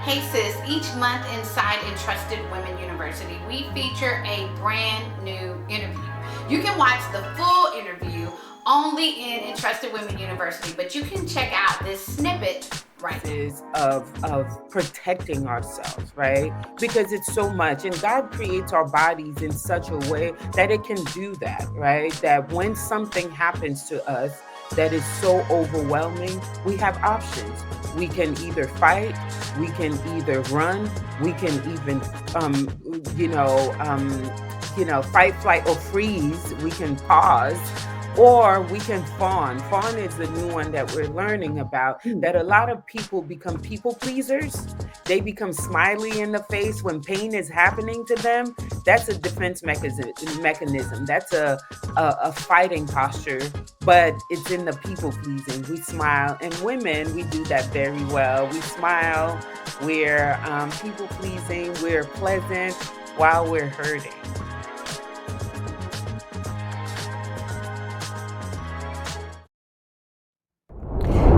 Hey sis, each month inside Entrusted Women University, we feature a brand new interview. You can watch the full interview only in Entrusted Women University, but you can check out this snippet right now. Is of protecting ourselves, right? Because it's so much, and God creates our bodies in such a way that it can do that, right? That when something happens to us that is so overwhelming, we have options. We can either fight, we can either run, we can even um you know um fight, flight, or freeze. We can pause, or we can fawn. Fawn is the new one that we're learning about, that a lot of people become people pleasers. They become smiley in the face when pain is happening to them. That's a defense mechanism. That's a fighting posture, but it's in the people pleasing. We smile, and women, we do that very well. We smile, we're people pleasing, we're pleasant while we're hurting.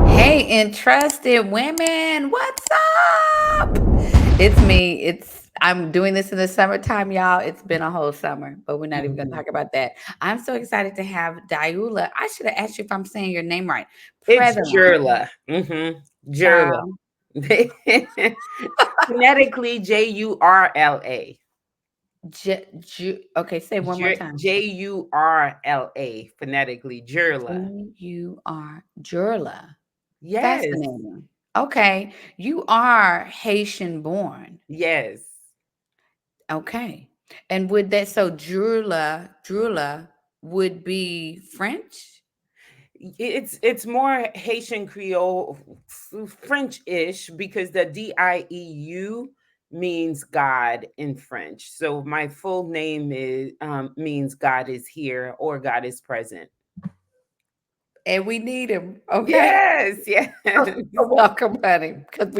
Hey, Entrusted Women, what's up? It's me. I'm doing this in the summertime, y'all. It's been a whole summer, but we're not even going to Mhm. talk about that. I'm so excited to have Dieula. I should have asked you if I'm saying your name right. It's Prevalon. Jurla. Jurla. Child. Phonetically, Jurla. Okay, say it one more time. Jurla. Phonetically, Jurla. Jur Jurla. Yes. Fascinating. Okay, you are Haitian born. Yes. Okay, and would that so Jurla would be French? It's more Haitian Creole, French-ish, because the Dieu means God in French. So my full name is means God is here, or God is present. And we need him. Okay, Yes, yes. welcome, honey, because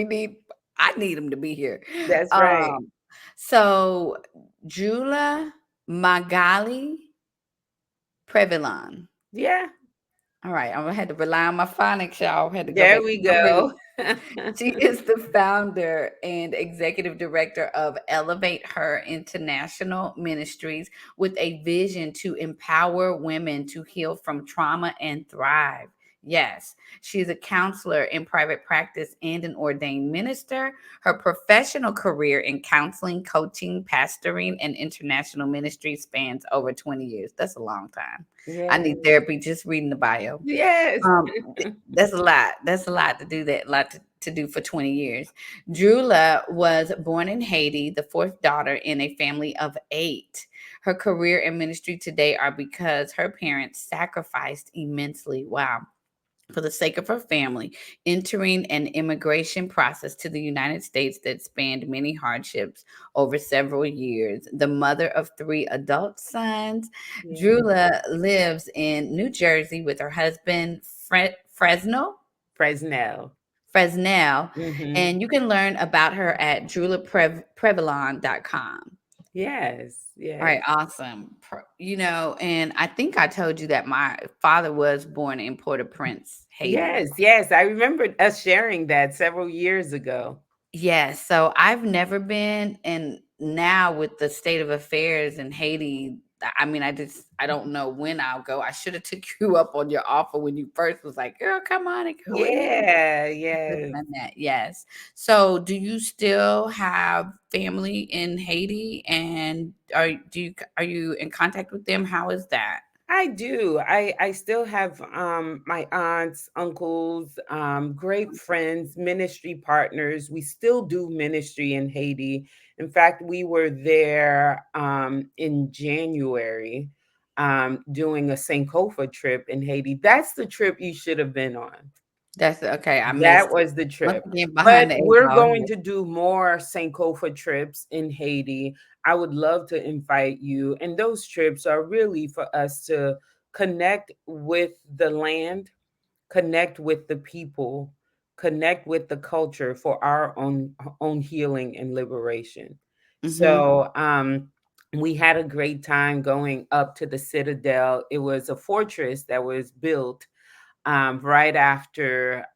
I need him to be here. That's right. Um, so Jula Magali Previlon. Yeah, All right, I'm gonna have to rely on my phonics, y'all. Had to go there back to we my go. roots. She is the founder and executive director of Elevate Her International Ministries with a vision to empower women to heal from trauma and thrive. Yes, she's a counselor in private practice and an ordained minister. Her professional career in counseling, coaching, pastoring, and international ministry spans over 20 years. That's a long time. I Yeah. need therapy just reading the bio. Yes. That's a lot. That's a lot to do that. A lot to do for 20 years. Drula was born in Haiti, the fourth daughter in a family of eight. Her career and ministry today are because her parents sacrificed immensely. Wow, for the sake of her family, entering an immigration process to the United States that spanned many hardships over several years. The mother of three adult sons, Yeah. Drula lives in New Jersey with her husband, Fresnel. Fresnel, Hmm. and you can learn about her at DrulaPrevilon.com. Yes. All right, Yes. awesome. And I think I told you that my father was born in Port-au-Prince, Haiti. Yes. Yes. I remember us sharing that several years ago. Yes, so I've never been, and now with the state of affairs in Haiti, I mean, I don't know when I'll go. I should have took you up on your offer when you first was like, "Girl, come on and go with me." Yeah. Should have Yes. done that. Yes. So, do you still have family in Haiti, and are you in contact with them? How is that? I do. I still have my aunts, uncles, great friends, ministry partners. We still do ministry in Haiti. In fact, we were there in January doing a Sankofa trip in Haiti. That's the trip you should have been on. That's okay. I That missed it. was the Once trip. again, But behind the eight we're ball going here. to do more Sankofa trips in Haiti. I would love to invite you. And those trips are really for us to connect with the land, connect with the people, connect with the culture for our own healing and liberation. Hmm. So we had a great time going up to the Citadel. It was a fortress that was built right after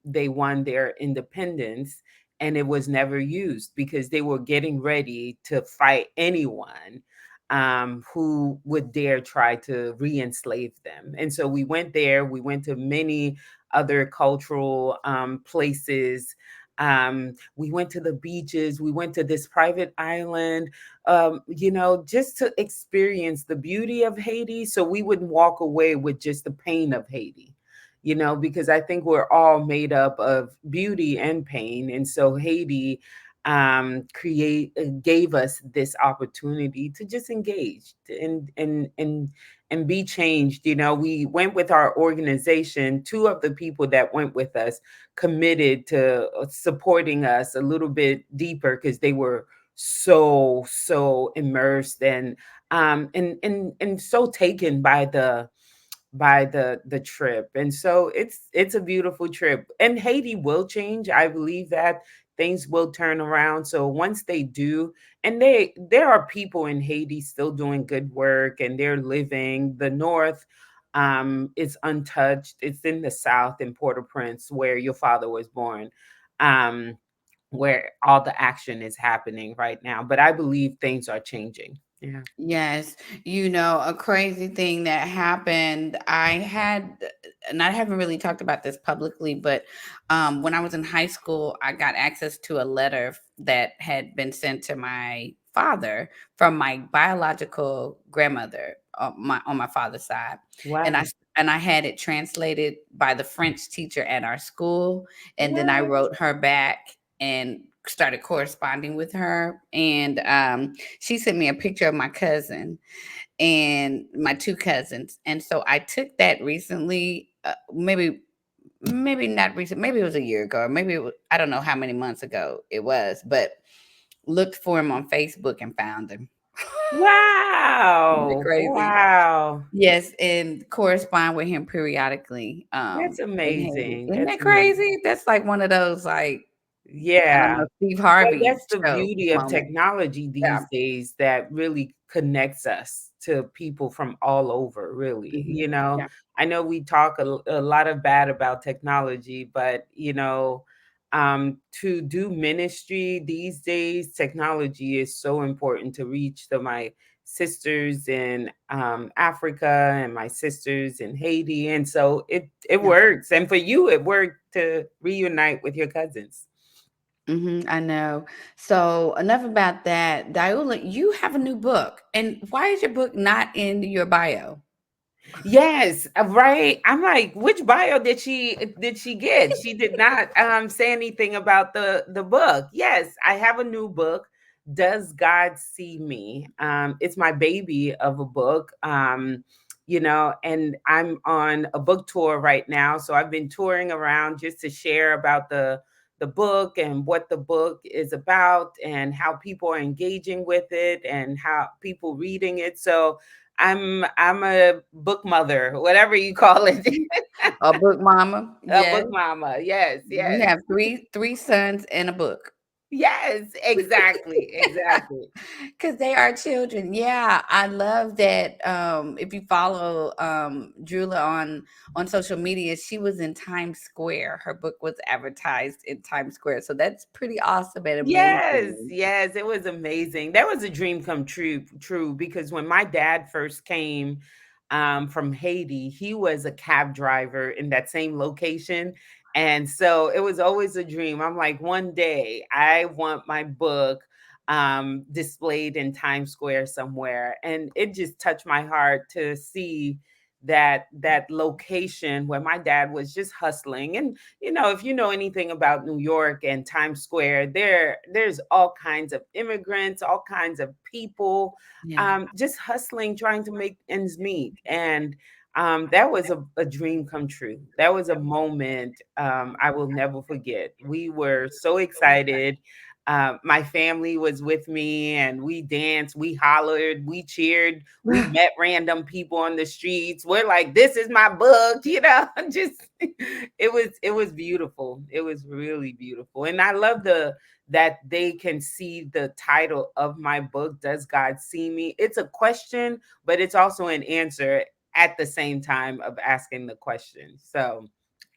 they won their independence. and it was never used because they were getting ready to fight anyone who would dare try to re-enslave them. And so we went there. We went to many other cultural places. We went to the beaches. We went to this private island, just to experience the beauty of Haiti. So we wouldn't walk away with just the pain of Haiti, because I think we're all made up of beauty and pain. And so Haiti create gave us this opportunity to just engage and be changed. We went with our organization. Two of the people that went with us committed to supporting us a little bit deeper because they were so immersed and so taken by the trip. And so it's a beautiful trip, and Haiti will change. I believe that things will turn around. So once they do, and there are people in Haiti still doing good work, and they're living. The north is untouched. It's in the south, in Port-au-Prince, where your father was born, um where all the action is happening right now. But I believe things are changing. Yeah. Yes, a crazy thing that happened. And I haven't really talked about this publicly, but when I was in high school, I got access to a letter that had been sent to my father from my biological grandmother on my father's side, and Wow. I had it translated by the French teacher at our school, and then I What? wrote her back and started corresponding with her, and she sent me a picture of my cousin and my two cousins. And so I took that recently, maybe not recent, maybe it was a year ago, or maybe I don't know how many months ago it was, but looked for him on Facebook and found him. Isn't that Wow. crazy? Wow. Yes, and correspond with him periodically That's in Haiti. amazing. Isn't That's that amazing. crazy? That's like one of those, like, I don't Yeah. know, Steve Well, Harvey that's the show beauty of moment. technology Yeah. these days that really connects us to people from all over, really. Yeah. I know we talk a lot of bad about technology, but, to do ministry these days, technology is so important to reach my sisters in Africa and my sisters in Haiti. And so it Yeah. works. And for you, it worked to reunite with your cousins. I know. So enough about that. Diola, you have a new book. And why is your book not in your bio? Yes, right. I'm like, which bio did she get? She did not say anything about the book. Yes, I have a new book. Does God See Me? It's my baby of a book. And I'm on a book tour right now. So I've been touring around just to share about the book and what the book is about and how people are engaging with it and how people reading it. So I'm a book mother, whatever you call it. A book mama? A book Yes. mama. Yes, You yes. have three sons and a book. Yes, exactly. Exactly. Because they are children. Yeah, I love that. If you follow Drula on social media, she was in Times Square. Her book was advertised in Times Square, so that's pretty awesome and Yes, amazing. yes, it was amazing. That was a dream come true because when my dad first came from Haiti, he was a cab driver in that same location. And so it was always a dream. I'm like, one day I want my book displayed in Times Square somewhere. And it just touched my heart to see that location where my dad was just hustling. And if you know anything about New York and Times Square, there's all kinds of immigrants, all kinds of people, Yeah. just hustling, trying to make ends meet. And that was a dream come true. That was a moment I will never forget. We were so excited. My family was with me, and we danced, we hollered, we cheered, we met random people on the streets. We're like, "This is my book," Just it was beautiful. It was really beautiful, and I love that they can see the title of my book. Does God see me? It's a question, but it's also an answer at the same time of asking the question. So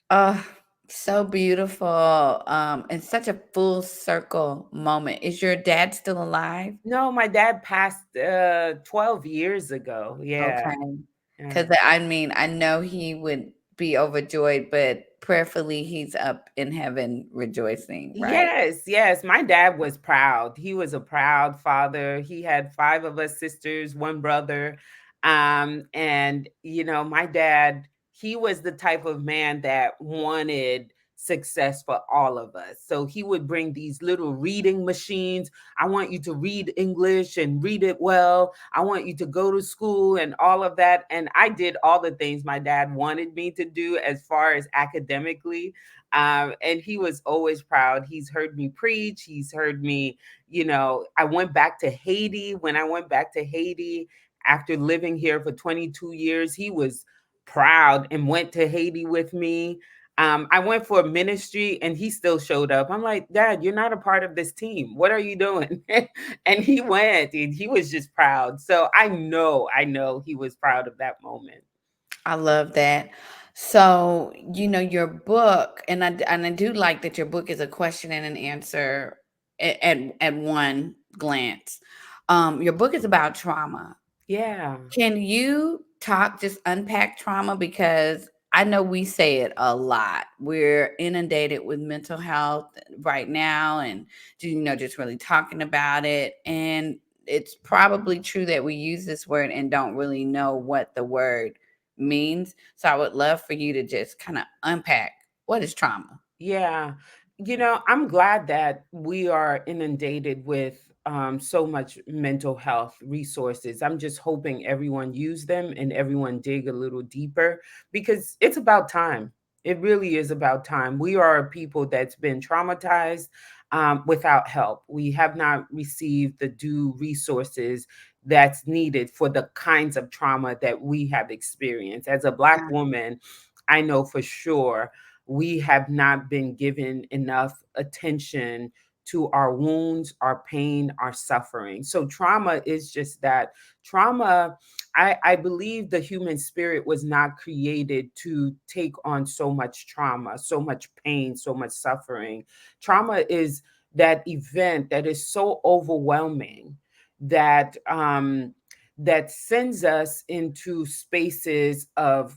Uh, So beautiful, and such a full circle moment. Is your dad still alive? No, my dad passed 12 years ago. Yeah. Okay, Yeah. because I mean, I know he would be overjoyed, but prayerfully, he's up in heaven rejoicing, right? Yes, yes. My dad was proud. He was a proud father. He had five of us sisters, one brother. And my dad, he was the type of man that wanted success for all of us. So he would bring these little reading machines. I want you to read English and read it well. I want you to go to school and all of that. And I did all the things my dad wanted me to do as far as academically, and he was always proud. He's heard me preach. He's heard me, I went back to Haiti. When I went back to Haiti after living here for 22 years, he was proud and went to Haiti with me. I went for ministry and he still showed up. I'm like, Dad, you're not a part of this team. What are you doing? And he went and he was just proud. So I know he was proud of that moment. I love that. So, your book, and I do like that your book is a question and an answer at one glance. Your book is about trauma. Yeah. Can you just unpack trauma? Because I know we say it a lot. We're inundated with mental health right now and, just really talking about it. And it's probably true that we use this word and don't really know what the word means. So I would love for you to just kind of unpack what is trauma? Yeah. I'm glad that we are inundated with so much mental health resources. I'm just hoping everyone use them and everyone dig a little deeper because it's about time. It really is about time. We are a people that's been traumatized without help. We have not received the due resources that's needed for the kinds of trauma that we have experienced. As a Black Yeah. woman, I know for sure we have not been given enough attention to our wounds, our pain, our suffering. So trauma is just that. Trauma, I believe the human spirit was not created to take on so much trauma, so much pain, so much suffering. Trauma is that event that is so overwhelming that that sends us into spaces of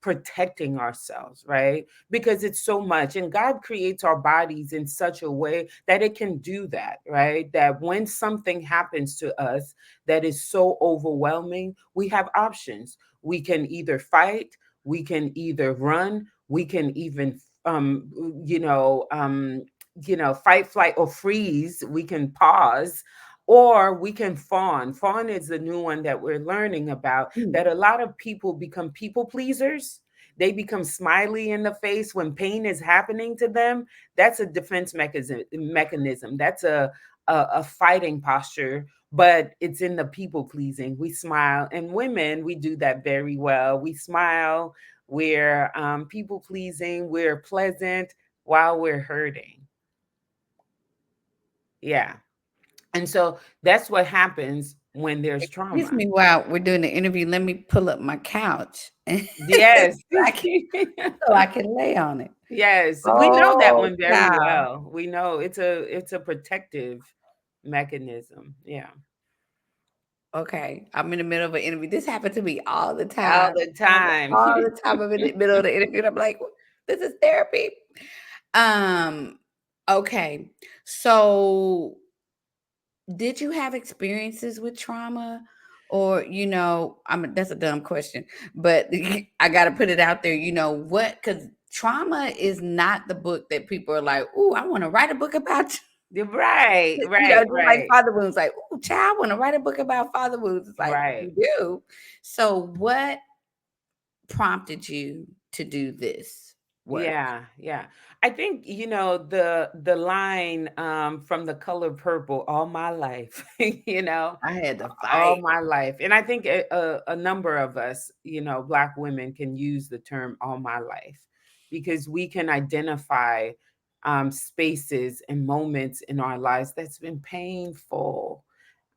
protecting ourselves, right? Because it's so much, and God creates our bodies in such a way that it can do that, right? That when something happens to us that is so overwhelming, we have options. We can either fight, we can either run, we can even you know um fight, flight, or freeze. We can pause, or we can fawn. Fawn is the new one that we're learning about, Mm. that a lot of people become people pleasers. They become smiley in the face when pain is happening to them. That's a defense mechanism. That's a fighting posture, but it's in the people pleasing. We smile, and women, we do that very well. We smile, we're people pleasing, we're pleasant while we're hurting. Yeah. And so that's what happens when there's Excuse trauma. me while we're doing the interview. Let me pull up my couch so Yes. I can lay on it. Yes. We know that Oh, one very child. well. We know it's a protective mechanism. Yeah. Okay, I'm in the middle of an interview. This happened to me all the All time. the time. All the time I'm in the middle of the interview, and I'm like, "This is therapy." Um, okay. So, did you have experiences with trauma? Or, that's a dumb question, but I gotta put it out there. What? Because trauma is not the book that people are like, "Ooh, I want to write a book about." You're right, Just right, like right, father wounds, like, "Ooh, child, I wanna write a book about father wounds." It's like, "You right. do?" So what prompted you to do this work? Yeah, yeah. I think, the line from The Color Purple, all my life, I had to all fight. my life. And I think a number of us, Black women, can use the term all my life because we can identify spaces and moments in our lives that's been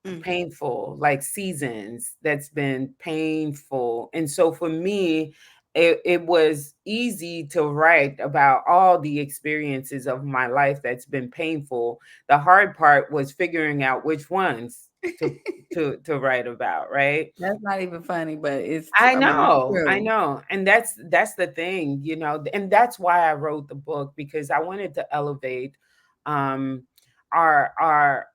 Mm, painful, like seasons that's been painful. And so for me, it was easy to write about all the experiences of my life that's been painful. The hard part was figuring out which ones to to write about, right? That's not even funny, but I mean, it's I true. know. And that's the thing, and that's why I wrote the book, because I wanted to elevate um our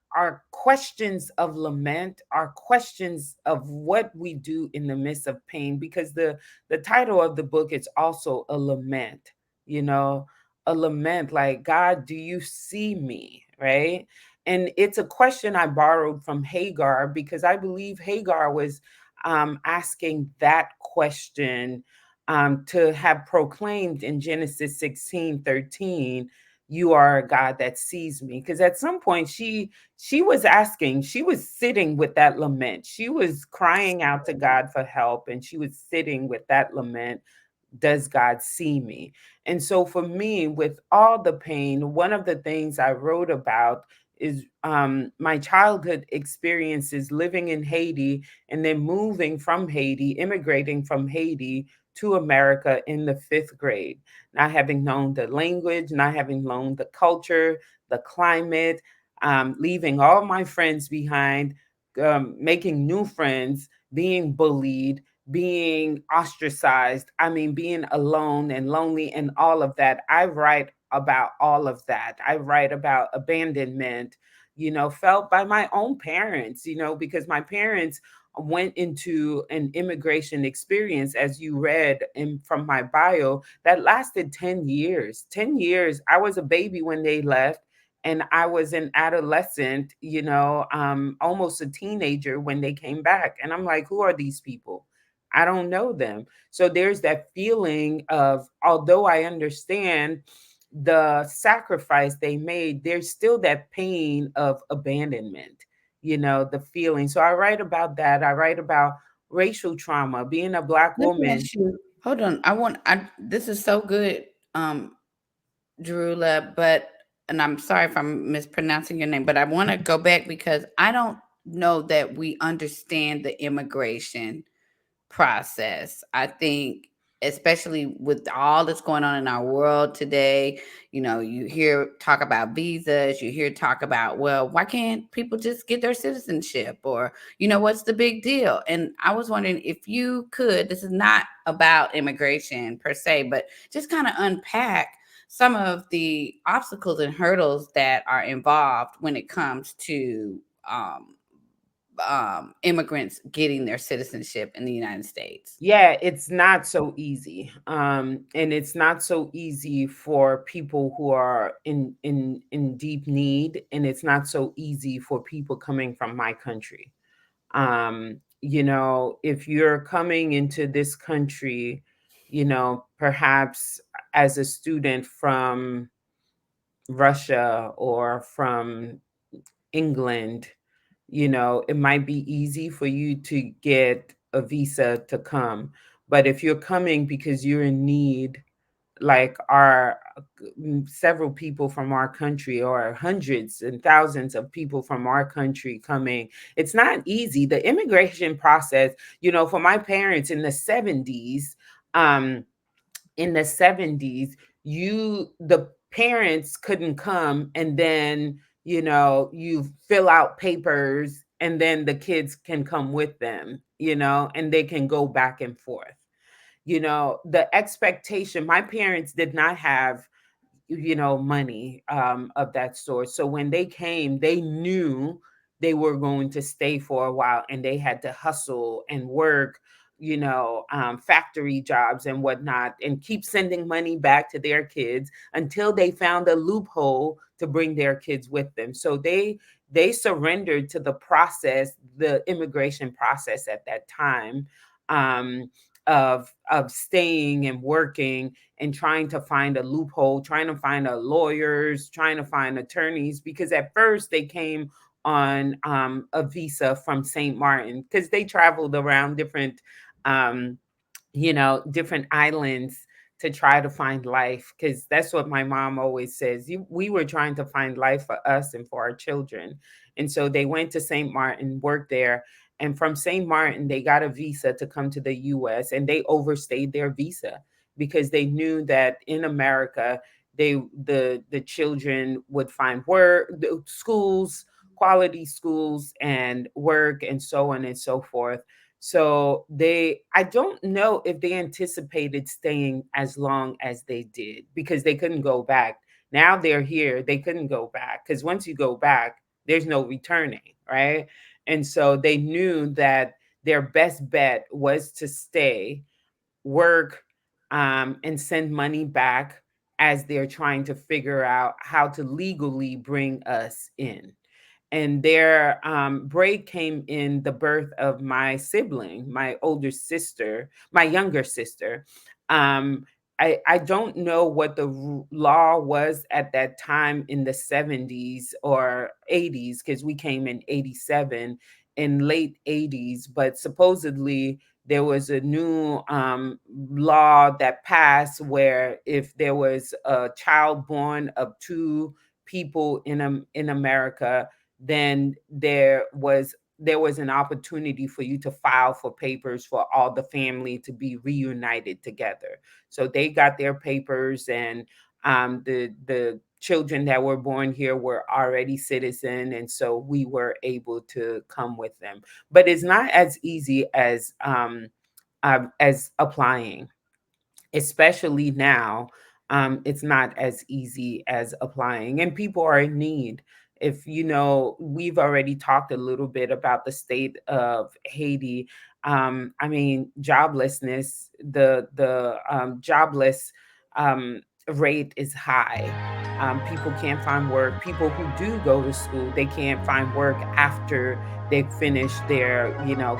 questions of lament, our questions of what we do in the midst of pain, because the title of the book is also a lament, you know, a lament, like, God, do you see me, right? And it's a question I borrowed from Hagar, because I believe Hagar was asking that question, to have proclaimed in Genesis 16:13, you are a God that sees me. Because at some point she was asking, she was sitting with that lament. She was crying out to God for help, and she was sitting with that lament. Does God see me? And so for me, with all the pain, one of the things I wrote about is my childhood experiences living in Haiti, and then moving from Haiti, immigrating from Haiti to America in the fifth grade, not having known the language, not having known the culture, the climate, leaving all my friends behind, making new friends, being bullied, being ostracized. I mean, being alone and lonely and all of that. I write about all of that. I write about abandonment, felt by my own parents, because my parents went into an immigration experience, as you read from my bio, that lasted 10 years. 10 years. I was a baby when they left. And I was an adolescent, almost a teenager when they came back. And I'm like, who are these people? I don't know them. So there's that feeling of, although I understand the sacrifice they made, there's still that pain of abandonment, the feeling. So I write about that. I write about racial trauma, being a Black Let me woman. ask you, hold on. This is so good, Drula, but, and I'm sorry if I'm mispronouncing your name, but I want to go back because I don't know that we understand the immigration process. I think, especially with all that's going on in our world today, you hear talk about visas, you hear talk about, well, why can't people just get their citizenship? Or, what's the big deal? And I was wondering if you could, this is not about immigration per se, but just kind of unpack some of the obstacles and hurdles that are involved when it comes to immigrants getting their citizenship in the United States. Yeah, it's not so easy. And it's not so easy for people who are in deep need, and it's not so easy for people coming from my country. If you're coming into this country, perhaps as a student from Russia or from England, it might be easy for you to get a visa to come. But if you're coming because you're in need, like several people from our country, or hundreds and thousands of people from our country coming, it's not easy. The immigration process, for my parents um, in the 70s, the parents couldn't come, and then you fill out papers, and then the kids can come with them, and they can go back and forth. The expectation, my parents did not have money of that sort. So when they came, they knew they were going to stay for a while, and they had to hustle and work, factory jobs and whatnot, and keep sending money back to their kids until they found a loophole to bring their kids with them. So they surrendered to the process, the immigration process at that time, um, of staying and working, and trying to find a loophole, trying to find lawyers, trying to find attorneys, because at first they came on a visa from St. Martin, because they traveled around um, different islands to try to find life. Because that's what my mom always says. We were trying to find life for us and for our children. And so they went to St. Martin, worked there, And from St. Martin, they got a visa to come to the US, and they overstayed their visa because they knew that in America, the children would find work, the schools, quality schools and work and so on and so forth. So I don't know if they anticipated staying as long as they did because they couldn't go back. Now they're here, they couldn't go back because once you go back, there's no returning, right? And so they knew that their best bet was to stay, work, and send money back as they're trying to figure out how to legally bring us in. And their break came in the birth of my sibling, my older sister, my younger sister. Um, I don't know what the law was at that time in the 70s or 80s, because we came in 87, in late 80s, but supposedly there was a new law that passed where if there was a child born of two people in America, then there was an opportunity for you to file for papers for all the family to be reunited together. So they got their papers, and the children that were born here were already citizen, and so we were able to come with them. But it's not as easy as applying, especially now. It's not as easy as applying, and people are in need. If you know, we've already talked a little bit about the state of Haiti. I mean, joblessness, the jobless um, rate is high. People can't find work. People who do go to school, they can't find work after they finish their,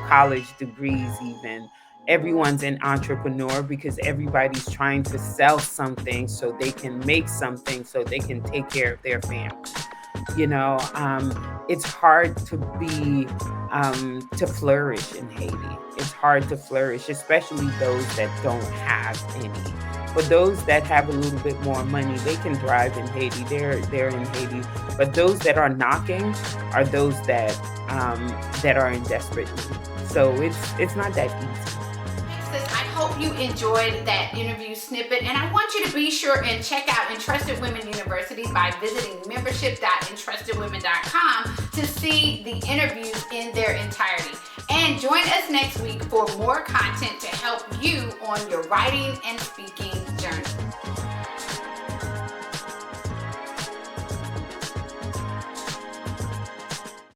college degrees even. Everyone's an entrepreneur because everybody's trying to sell something so they can make something so they can take care of their family. It's hard to flourish in Haiti. It's hard to flourish, especially those that don't have any. For those that have a little bit more money, they can thrive in Haiti. They're in Haiti. But those that are knocking are those that are in desperate need. So it's not that easy. I hope you enjoyed that interview snippet, and I want you to be sure and check out Entrusted Women University by visiting membership.entrustedwomen.com to see the interviews in their entirety. And join us next week for more content to help you on your writing and speaking journey.